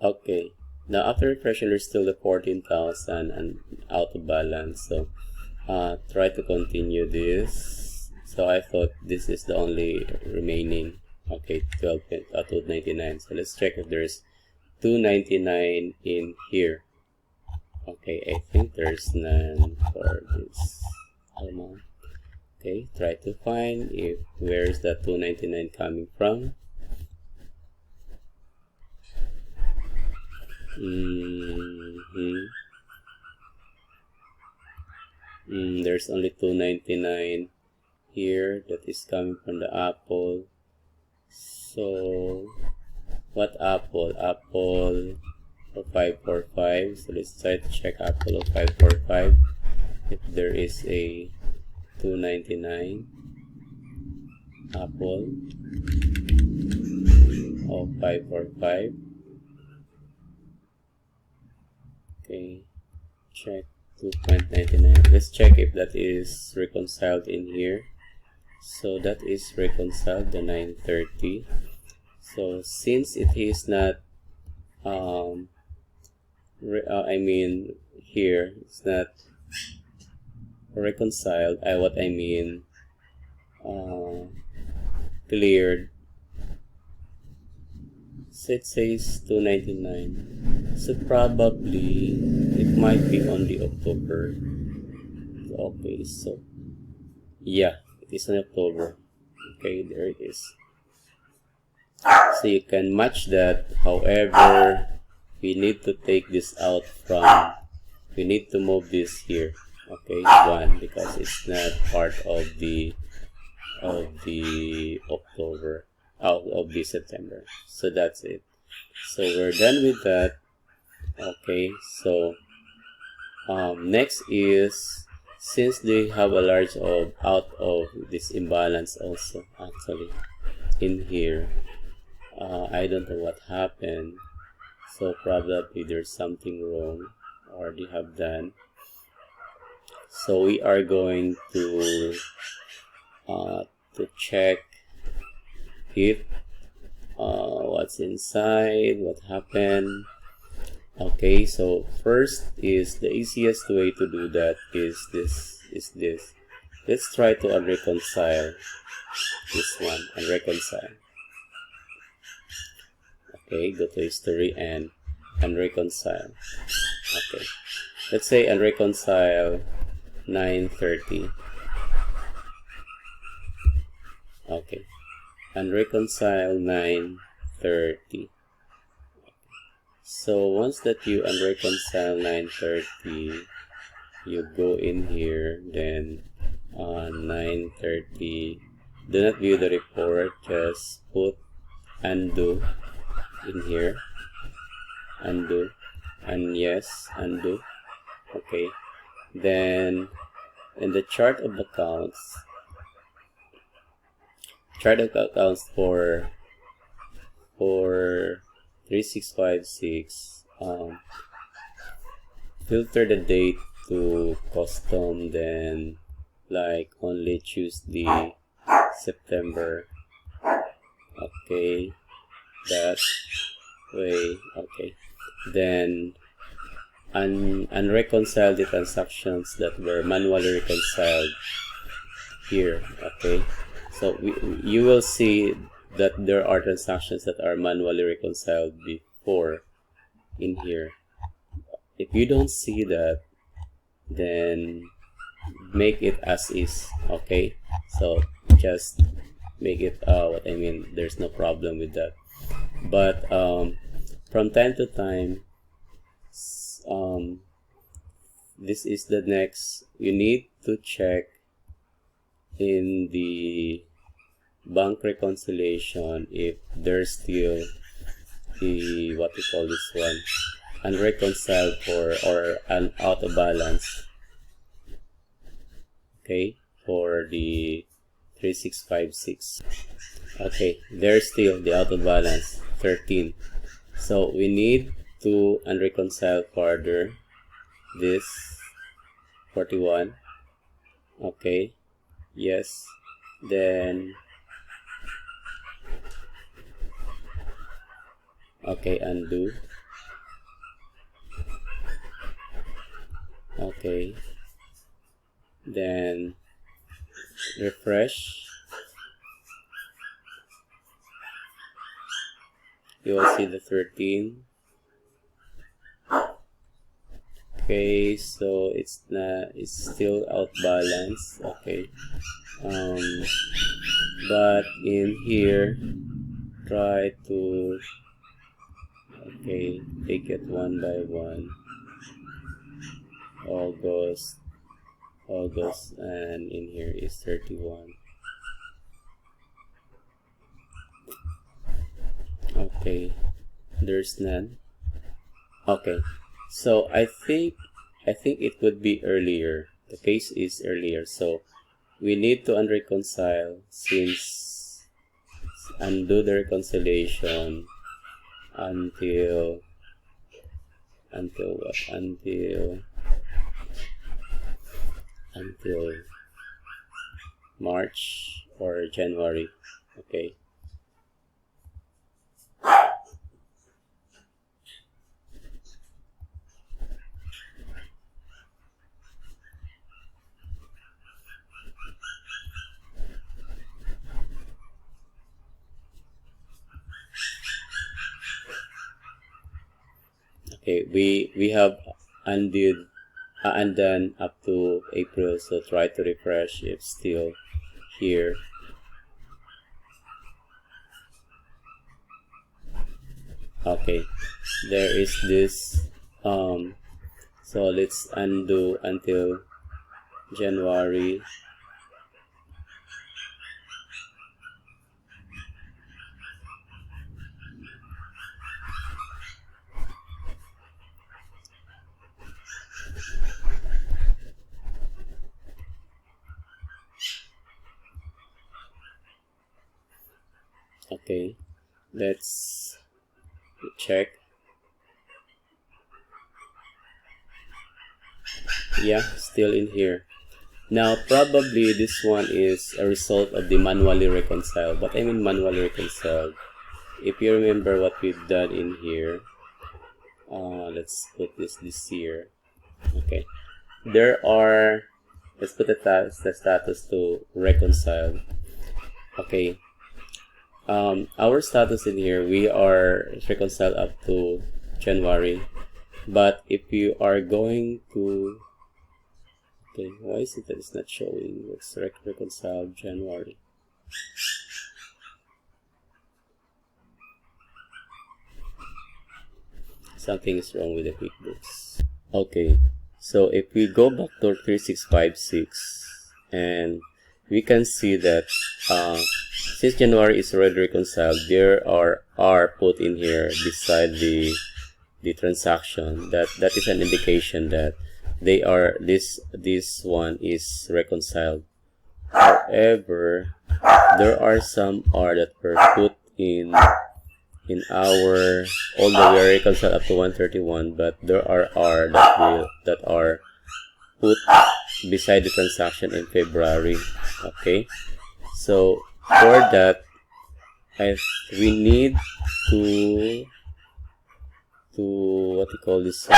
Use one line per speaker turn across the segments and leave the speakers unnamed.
Okay, now after refreshing, there's still the 14,000 and out of balance. So try to continue this. So I thought this is the only remaining. Okay, 299. So let's check if there's 299 in here. Okay, I think there's none for this amount. Okay, try to find if where is that 299 coming from. There's only 299 here that is coming from the Apple. So what Apple? Apple of 545. So let's try to check Apple of 545 if there is a 299 Apple of 545. Okay, check 2.99. Let's check if that is reconciled in here. So that is reconciled, the 930. So since it is not here it's not reconciled, cleared. So it says 299. So probably it might be only October. Okay, so yeah, it is in October. Okay, there it is. So you can match that. However, we need to take this out from, we need to move this here. Okay, 1 because it's not part of the October, out of the September. So that's it. So we're done with that. Okay, so next is, since they have a large out of this imbalance also actually in here, I don't know what happened. So probably there's something wrong or they have done. So we are going to check it, what's inside, what happened. Okay, so first is the easiest way to do that is this. Let's try to unreconcile this one, unreconcile. Okay, go to history and unreconcile. Okay, let's say unreconcile 930. Okay, unreconcile 930. So once that you unreconcile 930, you go in here, then 930, do not view the report, just put undo in here, undo, and yes, undo. Okay, then in the chart of accounts for 3656, filter the date to custom, then like only choose the September. Okay, that way. Okay, then unreconcile the transactions that were manually reconciled here. Okay, so you will see that there are transactions that are manually reconciled before in here. If you don't see that, then make it as is. Okay, so just make it there's no problem with that. But from time to time, this is the next, you need to check in the bank reconciliation if there's still the, what we call this one, unreconciled or an out of balance. Okay, for the 3656. Okay, there's still the out of balance 13. So we need to unreconcile further this 41. Okay, yes, then okay, undo, Okay, then refresh. You will see the 13. Okay, so it's still outbalance. Okay, but in here, try to, okay, take it one by one. August, and in here is 31. Okay, there's none. Okay, so I think it would be earlier. The case is earlier, so we need to unreconcile, since undo the reconciliation until what? Until March or January. Okay. Okay, we have undone up to April, so try to refresh if still here. Okay, there is this, so let's undo until January. Okay, let's check. Yeah, still in here. Now probably this one is a result of the manually reconciled. But I mean manually reconciled, if you remember what we've done in here, let's put this year. Okay, there are, let's put the status to reconcile. Okay, our status in here, we are reconciled up to January, but if you are going to, okay, why is it that it's not showing? Let's reconcile January. Something is wrong with the QuickBooks. Okay, so if we go back to 3656, and we can see that since January is already reconciled, there are put in here beside the transaction. That is an indication that they are, this one is reconciled. However, there are some R that were put in our, although we are reconciled up to 131, but there are R that are put beside the transaction in February. Okay, so for that, we need to what you call this,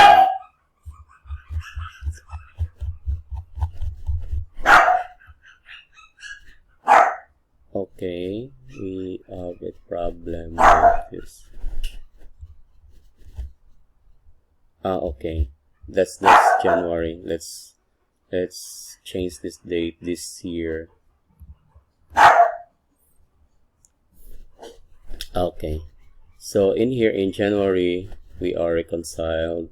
okay, we have a problem with this. Okay, that's January. Let's change this date this year. Okay, so in here in January we are reconciled.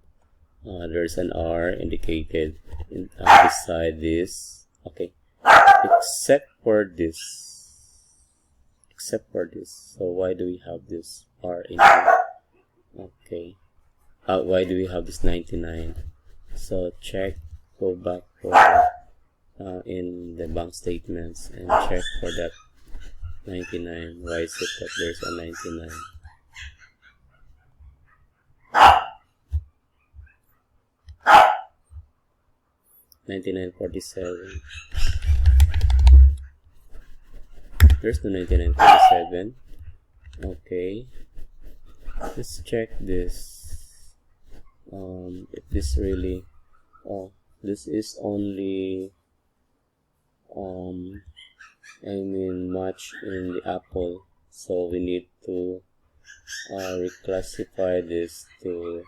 There's an R indicated beside this. Okay, except for this. So why do we have this R in here? Okay, why do we have this 99? So check, go back for in the bank statements and check for that 99. Why is it that there's a 99? $99.47. There's no $99.47. Okay, let's check this. If this really, oh, this is only match in the apple, so we need to reclassify this to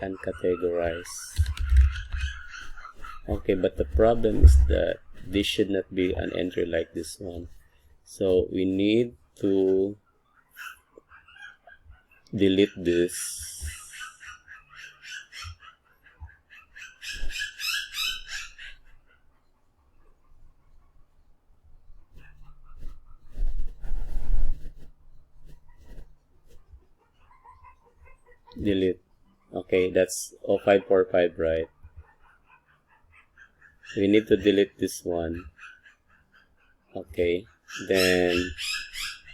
uncategorize. Okay, but the problem is that this should not be an entry like this one, so we need to delete this. Delete. Okay, that's 0545, right? We need to delete this one. Okay, then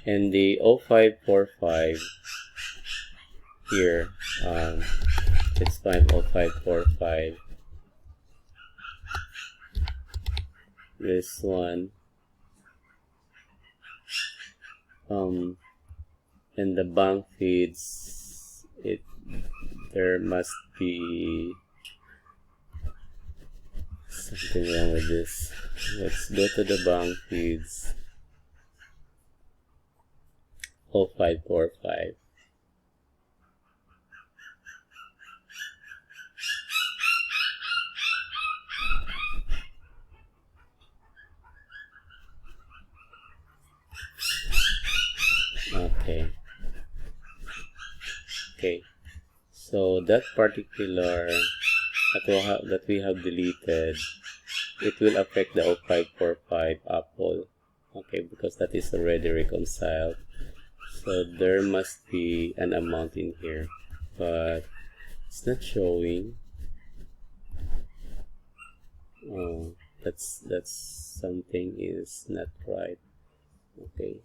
in the 0545 here, let's find 0545. This one, in the bank feeds, there must be something wrong with this. Let's go to the bank feeds. 0545. Okay, so that particular that we have deleted, it will affect the 0545 apple. Okay, because that is already reconciled, so there must be an amount in here, but it's not showing. Oh, that's something is not right. Okay,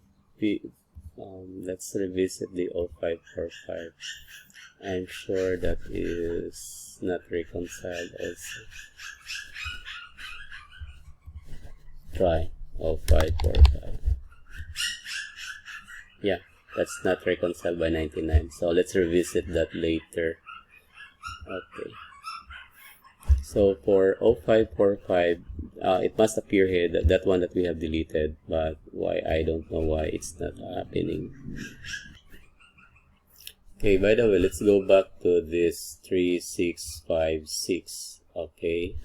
let's revisit the 0545. I'm sure that is not reconciled also. Try 0545. Yeah, that's not reconciled by 99. So let's revisit that later. Okay. So for 0545, it must appear here that one that we have deleted, but why, I don't know why it's not happening. Okay, by the way, let's go back to this 3656. Okay,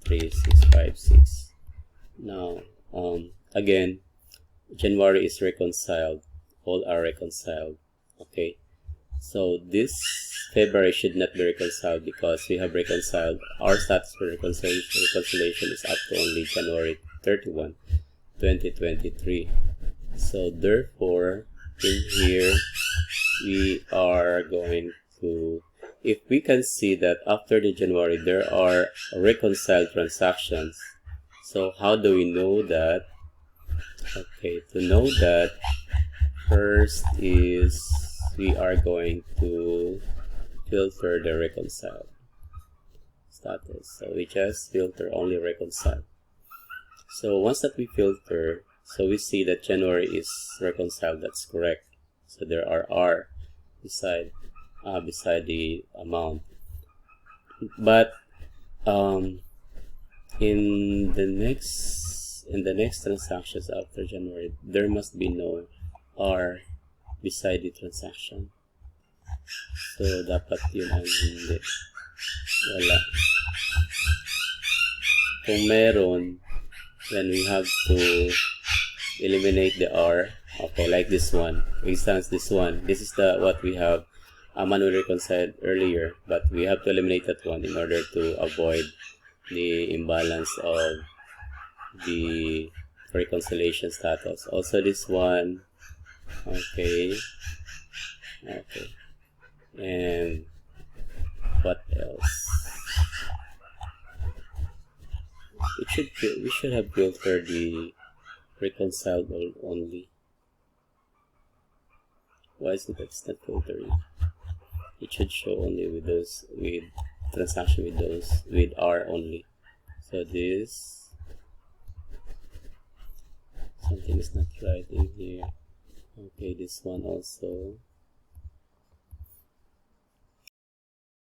3656. Now, again, January is reconciled. All are reconciled. Okay, so this February should not be reconciled because we have reconciled. Our status for reconciliation is up to only January 31, 2023. So therefore, in here, we are going to, if we can see that after the January there are reconciled transactions, so how do we know that? Okay, to know that, first is we are going to filter the reconciled status. So we just filter only reconciled. So once that we filter, so we see that January is reconciled. That's correct. So there are R beside the amount. But in the next transactions after January, there must be no R beside the transaction. So dapat yun ang hindi. Wala. Kung meron, then we have to eliminate the R. Okay, like this one. For instance, this one. This is what we have manually reconciled earlier, but we have to eliminate that one in order to avoid the imbalance of the reconciliation status. Also this one. Okay. And what else? We should have filtered the reconciled only. Why is it that's not filtering? It should show only with those, with transaction with those, with R only. So this, something is not right in here. Okay, this one also.